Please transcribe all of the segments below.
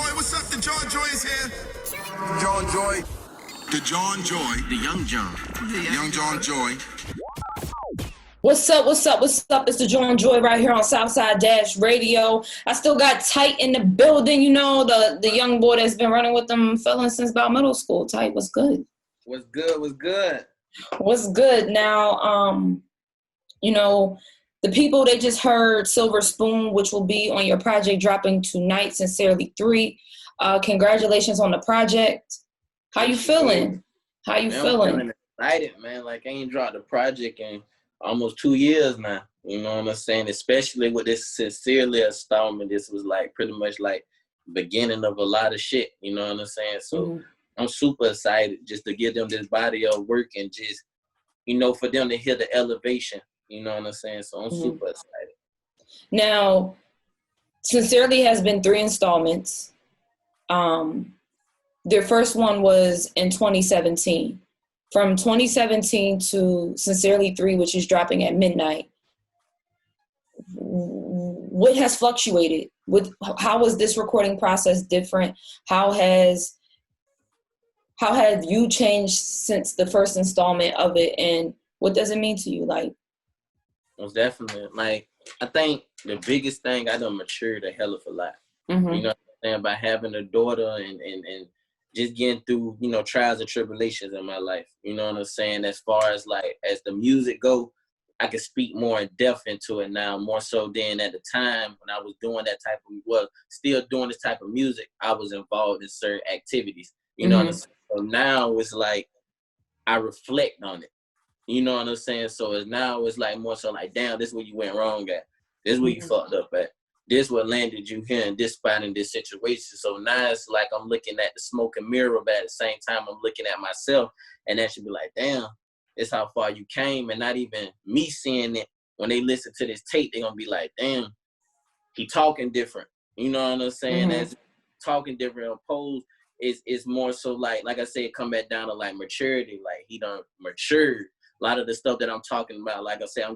Joy, what's up? The Jawn Joy is here. Jawn Joy. The Jawn Joy. The Young Jawn. The Young Jawn Joy. What's up? It's the Jawn Joy right here on Southside Dash Radio. I still got Tyte in the building, the young boy that's been running with them fellas since about middle school. Tyte, what's good? What's good? What's good? Now, the people, they just heard Silver Spoon, which will be on your project dropping tonight, Sincerely 3. Congratulations on the project. How you feeling? I'm feeling excited, man. Like, I ain't dropped the project in almost 2 years now. You know what I'm saying? Especially with this Sincerely installment. This was like pretty much like beginning of a lot of shit. You know what I'm saying? So I'm super excited just to give them this body of work and just, for them to hear the elevation. You know what I'm saying? So I'm super excited. Now, Sincerely has been 3 installments. Their first one was in 2017. From 2017 to Sincerely 3, which is dropping at midnight, what has fluctuated? How was this recording process different? How have you changed since the first installment of it, and what does it mean to you? Like, most definitely. Like, I think the biggest thing, I done matured a hell of a lot. You know what I'm saying? By having a daughter and just getting through, trials and tribulations in my life. You know what I'm saying? As far as like, as the music go, I can speak more in depth into it now, more so than at the time when I was doing still doing this type of music, I was involved in certain activities. You know what I'm saying? So now it's like, I reflect on it. You know what I'm saying? So now it's like more so like, damn, this is where you went wrong at. This is where you fucked up at. This what landed you here in this spot in this situation. So now it's like I'm looking at the smoke and mirror, but at the same time I'm looking at myself, and that should be like, damn, it's how far you came. And not even me seeing it. When they listen to this tape, they're gonna be like, damn, he talking different. You know what I'm saying? As talking different opposed is more so like I said, come back down to like maturity. Like, he done matured. A lot of the stuff that I'm talking about, like I said, I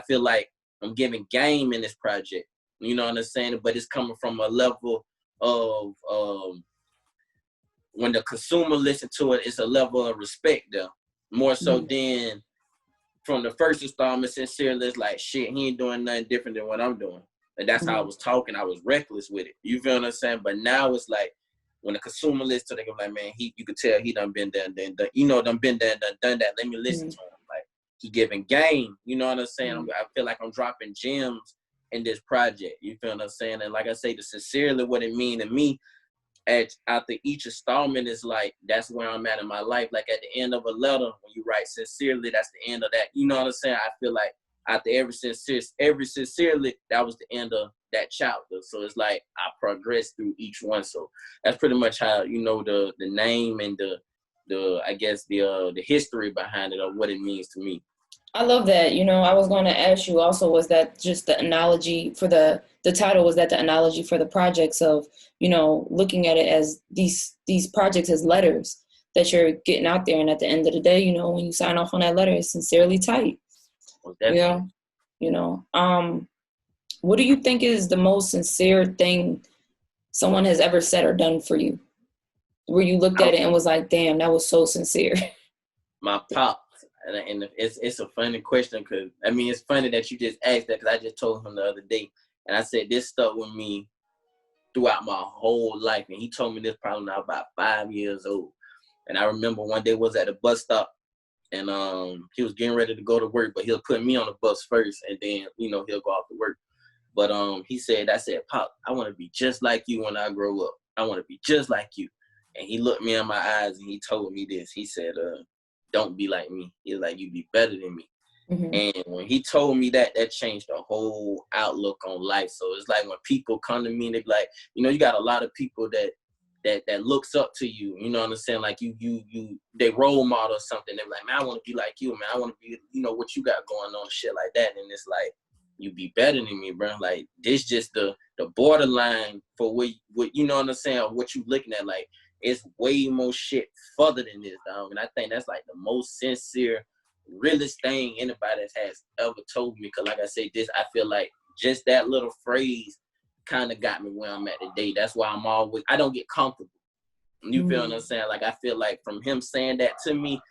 feel like I'm giving game in this project. You know what I'm saying? But it's coming from a level of when the consumer listen to it, it's a level of respect there. More so than from the first installment, Sincerely, it's like, shit, he ain't doing nothing different than what I'm doing. And that's how I was talking. I was reckless with it. You feel what I'm saying? But now it's like, when the consumer listen to it, they go like, man, you could tell he done been there and done, done been there and done that. Let me listen to him. Like, he giving game. You know what I'm saying? I feel like I'm dropping gems in this project. You feel what I'm saying? And like I say, the Sincerely, what it mean to me, after each installment is like, that's where I'm at in my life. Like, at the end of a letter, when you write Sincerely, that's the end of that. You know what I'm saying? I feel like after every Sincerely, that was the end of that chapter. So it's like I progressed through each one. So that's pretty much how, the name and the I guess the history behind it, or what it means to me. I love that. I was going to ask you also, was that just the analogy for the title? Was that the analogy for the projects of, looking at it as these projects as letters that you're getting out there, and at the end of the day, when you sign off on that letter, it's sincerely Tyte. What do you think is the most sincere thing someone has ever said or done for you, where you looked at it and was like, damn, that was so sincere? My pop. And it's a funny question, because, it's funny that you just asked that, because I just told him the other day, and I said this stuck with me throughout my whole life. And he told me this probably now about 5 years old. And I remember one day was at a bus stop, and he was getting ready to go to work, but he'll put me on the bus first, and then, he'll go off to work. But I said, Pop, I want to be just like you when I grow up. I want to be just like you. And he looked me in my eyes and he told me this. He said, don't be like me. He's like, you be better than me. And when he told me that changed the whole outlook on life. So it's like when people come to me and they be like, you got a lot of people that looks up to you. You know what I'm saying? Like they role model something. They're like, man, I want to be like you, man. I want to be, what you got going on, shit like that. And it's like, you be better than me, bro. Like, this just the borderline for what you know what I'm saying, or what you looking at. Like, it's way more shit further than this, dog. And I think that's like the most sincere, realest thing anybody has ever told me. Cause like I said, I feel like just that little phrase kind of got me where I'm at today. That's why I don't get comfortable. You feel what I'm saying? Like, I feel like from him saying that to me,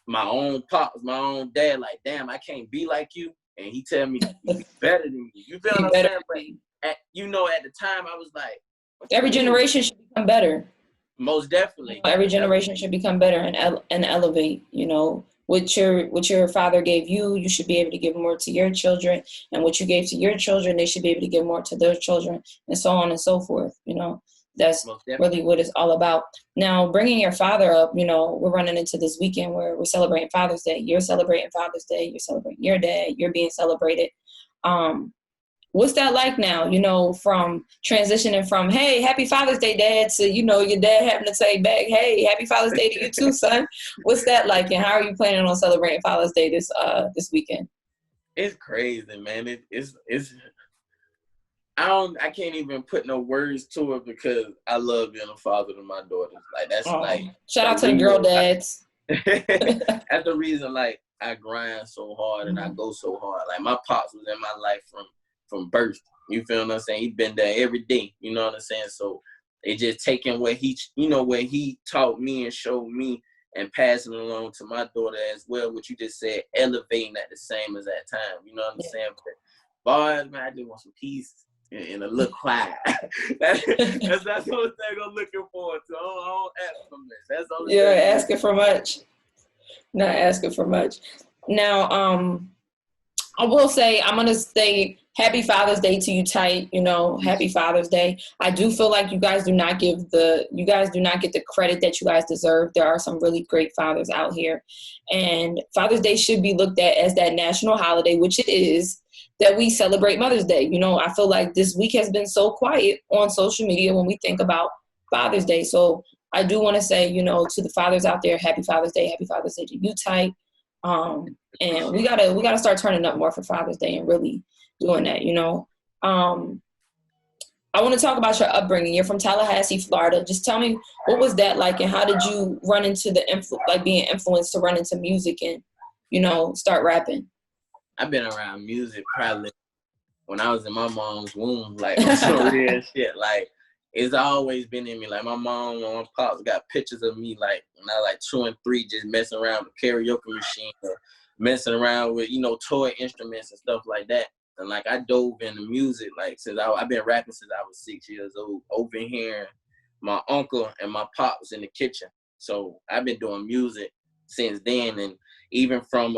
my own pops, my own dad, like, damn, I can't be like you. And he tell me to be better than you. You feel what I'm saying? But at the time, I was like, every generation should become better. Most definitely. Every generation should become better and elevate. What your father gave you, you should be able to give more to your children, and what you gave to your children, they should be able to give more to their children, and so on and so forth. That's really what it's all about. Now, bringing your father up, we're running into this weekend where we're celebrating Father's Day. You're celebrating Father's Day. You're celebrating your dad. You're being celebrated. What's that like now, from transitioning from, hey, happy Father's Day, Dad, to, your dad having to say back, hey, happy Father's Day to you too, son. What's that like, and how are you planning on celebrating Father's Day this weekend? It's crazy, man. It's I can't even put no words to it because I love being a father to my daughters. Like, that's shout out to the girl dads. That's the reason, like, I grind so hard and I go so hard. Like, my pops was in my life from birth. You feel what I'm saying? He been there every day. You know what I'm saying? So it just taking what he taught me and showed me and passing it along to my daughter as well, what you just said, elevating at the same as that time. You know what I'm saying? But boys, man, I just want some peace and a little quiet. that's the only thing I'm looking forward to. I don't ask for much. That's the only You're thing. asking for much. Not asking for much. Now, I will say, I'm going to say happy Father's Day to you, Tyte. Happy Father's Day. I do feel like you guys do not get the credit that you guys deserve. There are some really great fathers out here. And Father's Day should be looked at as that national holiday, which it is, that we celebrate Mother's Day. I feel like this week has been so quiet on social media when we think about Father's Day. So I do want to say, to the fathers out there, happy Father's Day. Happy Father's Day to you, Tyte. And we gotta start turning up more for Father's Day and really doing that. I want to talk about your upbringing. You're from Tallahassee, Florida. Just tell me, what was that like, and how did you run into being influenced to run into music and start rapping? I've been around music probably when I was in my mom's womb, like, on some real shit. Like, it's always been in me. Like, my mom and my pops got pictures of me, like, when I was like 2 and 3, just messing around with karaoke machine or messing around with, toy instruments and stuff like that. And, like, I dove into music, like, I've been rapping since I was 6 years old, over hearing my uncle and my pops in the kitchen. So I've been doing music since then. And even from,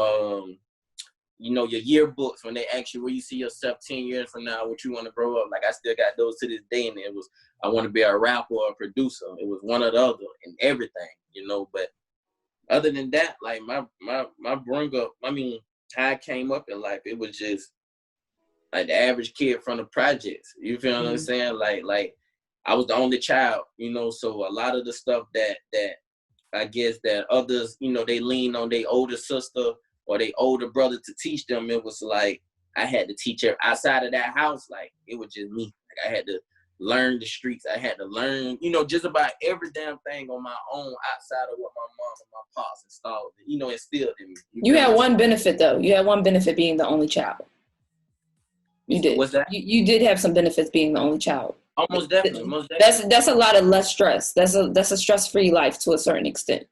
your yearbooks, when they ask you where you see yourself 10 years from now, what you want to grow up, like, I still got those to this day. And it was, I want to be a rapper or a producer. It was one or the other and everything, But other than that, like, my bring up, how I came up in life, it was just like the average kid from the projects. You feel what I'm saying? Like I was the only child, so a lot of the stuff that I guess that others, they lean on their older sister or their older brother to teach them, it was like I had to teach her outside of that house. Like, it was just me. Like, I had to learn the streets. I had to learn, just about every damn thing on my own outside of what my mom and my pops installed, instilled in me. You had one benefit, though. You had one benefit being the only child. You did. What's that? You did have some benefits being the only child. Oh, most definitely. That's a lot of less stress. That's a stress-free life to a certain extent.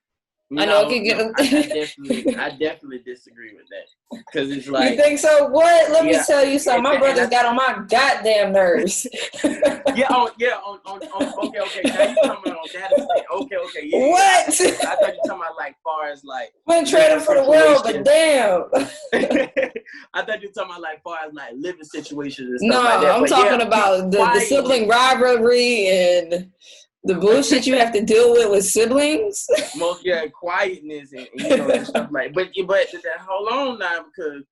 I know it can get. I definitely disagree with that, because it's like. You think so? What? Let me tell you something. My brothers got on my goddamn nerves. Okay. Now you talking about on that estate. Okay. Yeah. What? I thought you talking about, like, far as like. Wouldn't trade them for the world, but damn. I thought you were talking about, like, far as like living situations and stuff like that. No, I'm talking about the sibling rivalry and the bullshit you have to deal with siblings. Quietness and stuff like. But hold on now, because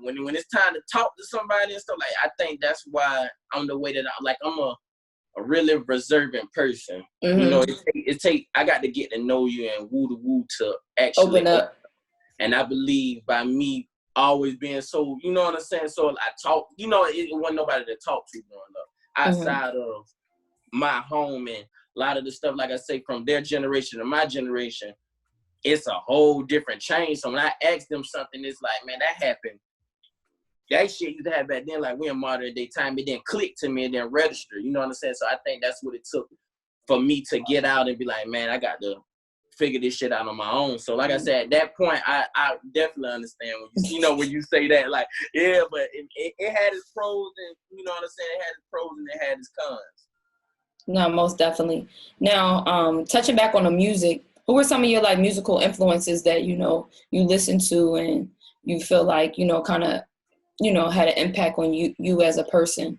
when it's time to talk to somebody and stuff, like, I think that's why I'm the way that I'm a really reserving person. I got to get to know you and woo to actually open up. And I believe by me always being so, you know what I'm saying? So I talk, it wasn't nobody to talk to growing up outside of my home, and a lot of the stuff, like I say, from their generation to my generation, it's a whole different change. So when I ask them something, it's like, man, that happened that shit used to have back then, like we in modern day time, it didn't click to me and then register. You know what I'm saying? So I think that's what it took for me to get out and be like, man, I got to figure this shit out on my own. So like I said, at that point, I definitely understand when you say that, like, yeah, but it had its pros and, you know what I'm saying? It had its pros and it had its cons. No, most definitely. Now, touching back on the music, who were some of your like musical influences that, you know, you listen to and you feel like, you know, kind of, you know, had an impact on you as a person?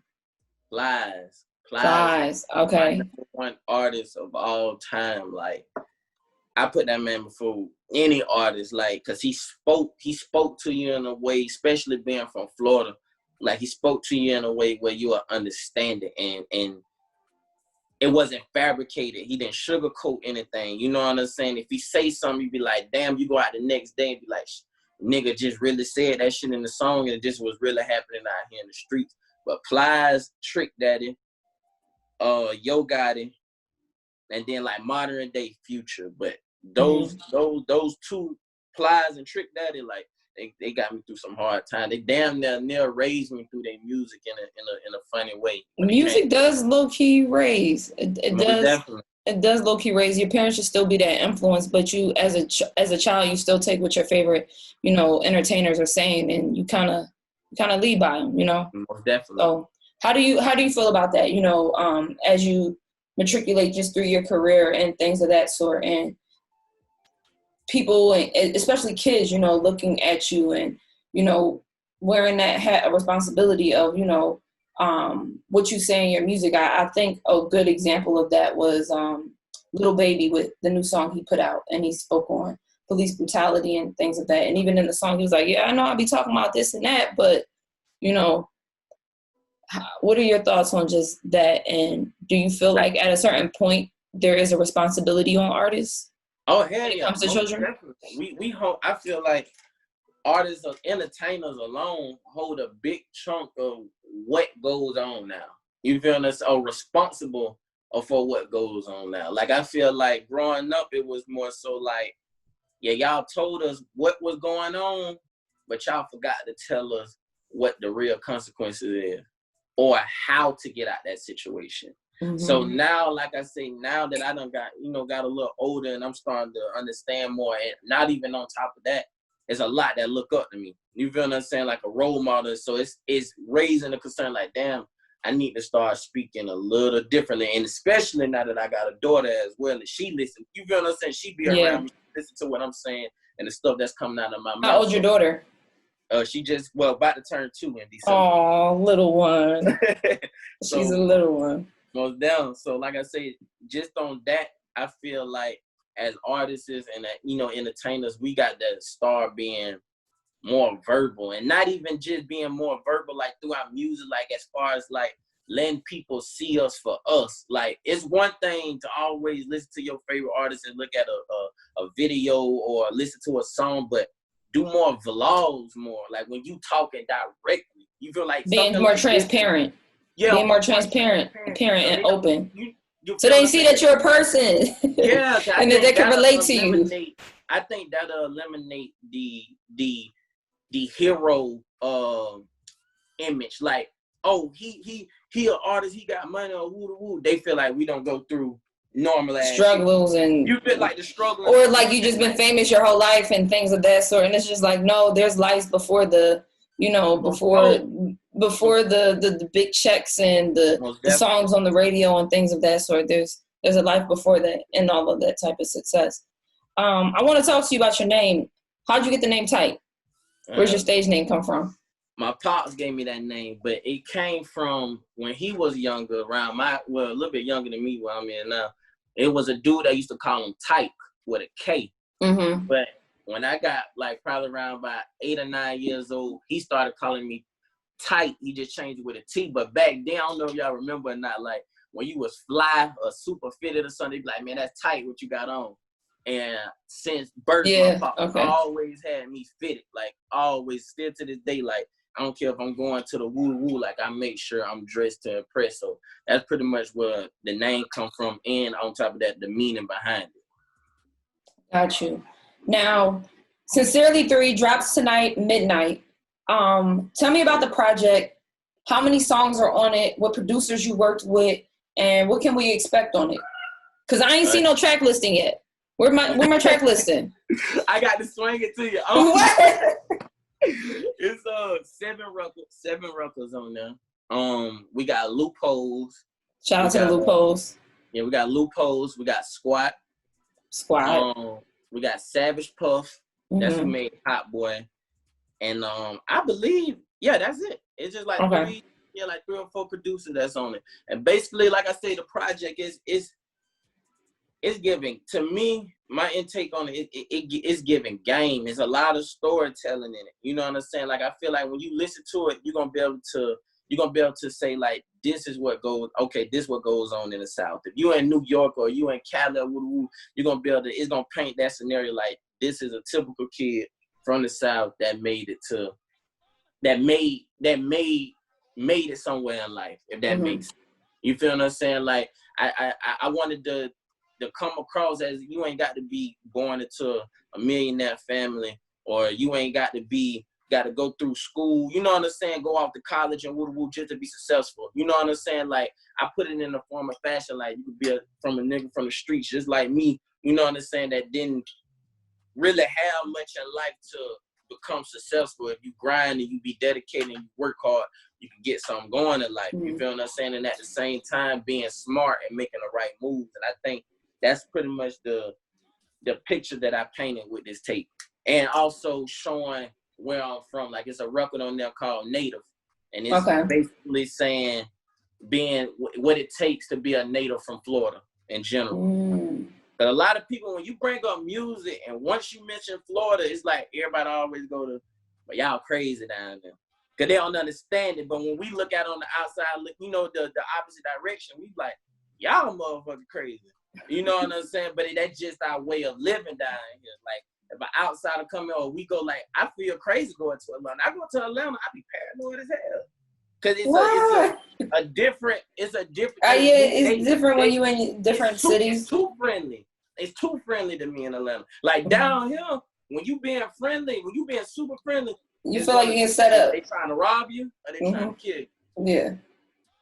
Plies. Okay. My number one artist of all time. Like, I put that man before any artist, like, cause he spoke to you in a way, especially being from Florida, like he spoke to you in a way where you will understand it, and it wasn't fabricated. He didn't sugarcoat anything. You know what I'm saying? If he say something, you be like, damn, you go out the next day and be like, nigga just really said that shit in the song and it just was really happening out here in the streets. But Plies, Trick Daddy, Yo Gotti, and then like modern day Future. But those two, Plies and Trick Daddy, like they got me through some hard time. They damn near raised me through their music in a funny way. Music does low key raise. It does. Definitely. It does low key raise. Your parents should still be that influence, but you as a child, you still take what your favorite, you know, entertainers are saying, and you kind of lead by them, you know. Most definitely. So how do you feel about that? You know, as you matriculate just through your career and things of that sort, and people, and especially kids, you know, looking at you and, you know, wearing that hat of responsibility of, you know, what you say in your music. I think a good example of that was Lil Baby with the new song he put out, and he spoke on police brutality and things of that. And even in the song, he was like, yeah, I know I'll be talking about this and that, but, you know, what are your thoughts on just that? And do you feel like at a certain point there is a responsibility on artists? Oh, hell yeah. When it comes to children? We hold, I feel like artists or entertainers alone hold a big chunk of what goes on now. You feel us? Are responsible for what goes on now. Like, I feel like growing up, it was more so like, yeah, y'all told us what was going on, but y'all forgot to tell us what the real consequences is or how to get out that situation. Mm-hmm. So now, like I say, now that I done got a little older and I'm starting to understand more, and not even on top of that, there's a lot that look up to me. You feel what I'm saying? Like a role model. So it's raising the concern like, damn, I need to start speaking a little differently. And especially now that I got a daughter as well, and she listen. You feel what I'm saying? She be around me, listen to what I'm saying and the stuff that's coming out of my mouth. How old's your daughter? She just, about to turn 2 in December. Oh, little one. She's a little one. Most down. So like I say, just on that, I feel like as artists and entertainers, we got to start being more verbal, and not even just being more verbal like through our music, like as far as like letting people see us for us. Like, it's one thing to always listen to your favorite artist and look at a video or listen to a song, but do more vlogs, more like when you talking directly, you feel like being more like transparent. Yeah, being more transparent and open. So they see that you're a person. Yeah, and that they can relate to you. I think that'll eliminate the hero image. Like, oh, he an artist, he got money, or woo. They feel like we don't go through normal struggles shit. And you feel like the struggle, or like you just been famous your whole life and things of that sort. And it's just like, no, there's life before the, you know, before the big checks and the songs on the radio and things of that sort. There's a life before that and all of that type of success. I want to talk to you about your name. How'd you get the name Tyte? Where's your stage name come from? My pops gave me that name, but it came from when he was younger, around a little bit younger than me where I'm in now. It was a dude that used to call him Tyte with a K. Mm-hmm. But when I got like probably around about 8 or 9 years old, he started calling me Tyte. He just changed it with a T. But back then, I don't know if y'all remember or not, like when you was fly or super fitted or something, they'd be like, man, that's Tyte, what you got on. And since birth, my pop always had me fitted, like always, still to this day, like I don't care if I'm going to the woo-woo, like I make sure I'm dressed to impress. So that's pretty much where the name come from, and on top of that, the meaning behind it. Got you. Now, Sincerely 3 drops tonight, midnight. Tell me about the project. How many songs are on it? What producers you worked with? And what can we expect on it? Because I ain't seen no track listing yet. Where my track listing? I got to swing it to you. What? It's 7 records on there. We got Loopholes. Shout out to the Loopholes. Yeah, we got Loopholes. We got Squat. We got Savage Puff. That's who made Hot Boy. And I believe, that's it. It's just like 3 or 4 producers that's on it. And basically, like I say, the project is giving, to me, my intake on it's giving game. There's a lot of storytelling in it. You know what I'm saying? Like, I feel like when you listen to it, you're gonna be able to say, like, this is what goes on in the South. If you in New York or you in Cali or you're gonna be able to, it's gonna paint that scenario like this is a typical kid from the South that made it somewhere in life, if that makes sense. You feel what I'm saying? Like, I wanted to come across as you ain't got to be born into a millionaire family, or you ain't got to go through school, you know what I'm saying, go off to college and just to be successful. You know what I'm saying? Like, I put it in the form of fashion, like, you could be from a nigga from the streets just like me, you know what I'm saying, that didn't really have much in life to become successful. If you grind and you be dedicated and you work hard, you can get something going in life. You feel what I'm saying? And at the same time, being smart and making the right moves. And I think that's pretty much the picture that I painted with this tape. And also showing where I'm from. Like, it's a record on there called Native. And it's basically saying being what it takes to be a native from Florida in general. But a lot of people, when you bring up music and once you mention Florida, it's like everybody always go to, but y'all crazy down there. Because they don't understand it. But when we look at it on the outside, look, you know, the opposite direction, we like, y'all motherfucking crazy. You know what I'm saying? But that's just our way of living down here. Like, if an outsider come in or we go, like, I feel crazy going to Atlanta. I go to Atlanta, I be paranoid as hell. Because it's a different. It's different when you in different cities. It's too friendly. It's too friendly to me in Atlanta. Like, down here, when you being friendly, when you being super friendly, you feel like you get set up. They trying to rob you or they trying to kill you. Yeah.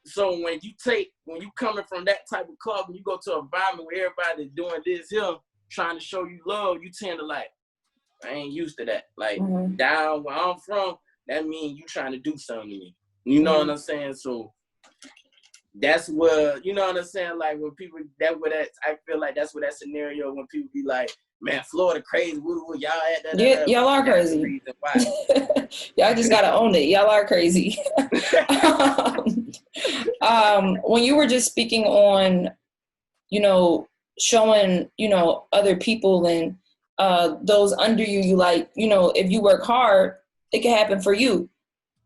So when you coming from that type of club and you go to an environment where everybody's doing this here, trying to show you love, you tend to like, I ain't used to that. Like, down where I'm from, that means you trying to do something to me. You know what I'm saying? So that's where, you know what I'm saying? Like, when people, I feel like that's where that scenario, when people be like, man, Florida crazy, y'all at that. Yeah, y'all are crazy. Y'all just gotta own it. Y'all are crazy. When you were just speaking on, you know, showing, you know, other people and those under you, you like, you know, if you work hard, it can happen for you.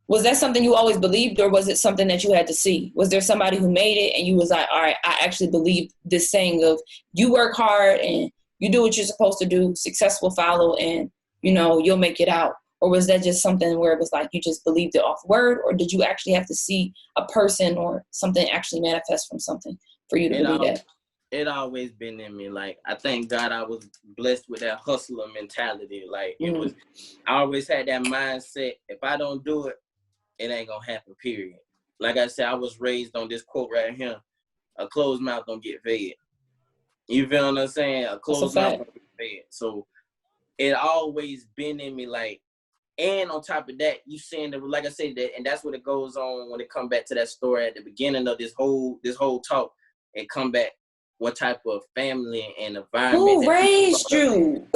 Was that something you always believed, or was it something that you had to see? Was there somebody who made it and you was like, all right, I actually believe this saying of you work hard and you do what you're supposed to do, success will follow, and, you know, you'll make it out? Or was that just something where it was like you just believed it off word, or did you actually have to see a person or something actually manifest from something for you to believe that? It always been in me. Like, I thank God I was blessed with that hustler mentality. Like, it was, I always had that mindset, if I don't do it, it ain't gonna happen, period. Like I said, I was raised on this quote right here, a closed mouth don't get fed. You feel what I'm saying? A closed mouth don't get fed. So it always been in me, like, and on top of that, you saying that, like I said, that, and that's what it goes on when it come back to that story at the beginning of this whole talk, and come back what type of family and environment. Who raised you?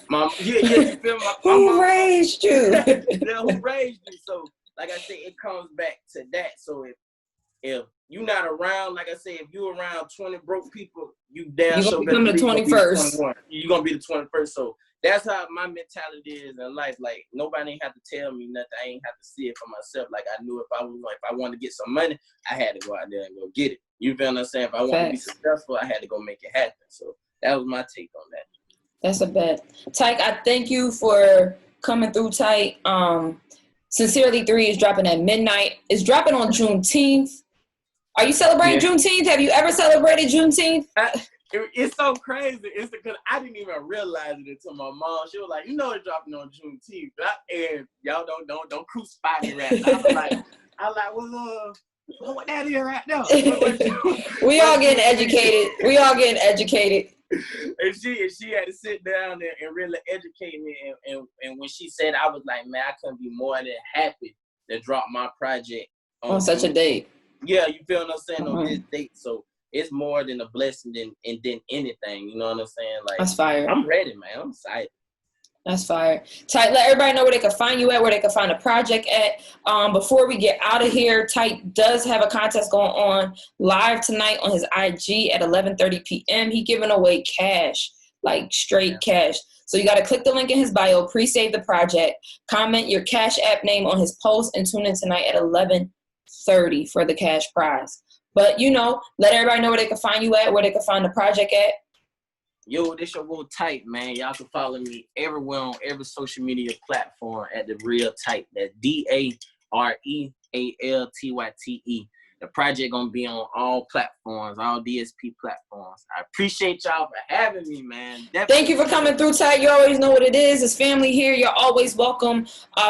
Mom, you feel my Who raised you? Yeah, who raised you? So, like I said, it comes back to that. So if you're not around, like I said, if you're around 20 broke people, you damn sure become the 21st. You're gonna be the 21st. So that's how my mentality is in life. Like, nobody ain't have to tell me nothing. I ain't have to see it for myself. Like, I knew if I wanted to get some money, I had to go out there and go get it. You feel what I'm saying? If I wanted to be successful, I had to go make it happen. So that was my take on that. That's a bet. Tyke, I thank you for coming through, Tyke. Sincerely 3 is dropping at midnight. It's dropping on Juneteenth. Are you celebrating Juneteenth? Have you ever celebrated Juneteenth? It's so crazy. It's because I didn't even realize it until my mom. She was like, "You know, it's dropping on Juneteenth," and y'all don't crucify me right now. I'm like, well, what that is right now? We all getting educated. We all getting educated. And she had to sit down and really educate me. And when she said, I was like, man, I couldn't be more than happy to drop my project on such a date. Yeah, you feel what I'm saying, on this date. So it's more than a blessing than anything. You know what I'm saying? Like, that's fire. I'm ready, man. I'm excited. That's fire. Tyte, let everybody know where they can find you at, where they can find the project at. Before we get out of here, Tyte does have a contest going on live tonight on his IG at 11:30 p.m. He giving away cash, like straight cash. So you got to click the link in his bio, pre-save the project, comment your Cash App name on his post, and tune in tonight at 11:30 for the cash prize. But, let everybody know where they can find you at, where they can find the project at. Yo, this your boy Tyte, man. Y'all can follow me everywhere on every social media platform at The Real Tyte. That's DareAltyte. The project gonna be on all platforms, all DSP platforms. I appreciate y'all for having me, man. Definitely. Thank you for coming through, Tyte. You always know what it is. It's family here. You're always welcome.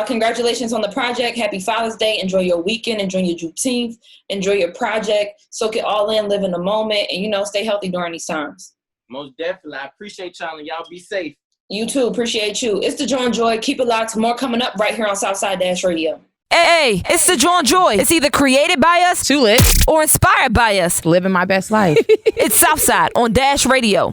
Congratulations on the project. Happy Father's Day. Enjoy your weekend. Enjoy your Juneteenth. Enjoy your project. Soak it all in. Live in the moment. And, stay healthy during these times. Most definitely. I appreciate y'all, and y'all be safe. You too. Appreciate you. It's the Jawn Joy. Keep it locked. More coming up right here on Southside Dash Radio. Hey, it's the Jawn Joy. It's either created by us, too lit, or inspired by us, living my best life. It's Southside on Dash Radio.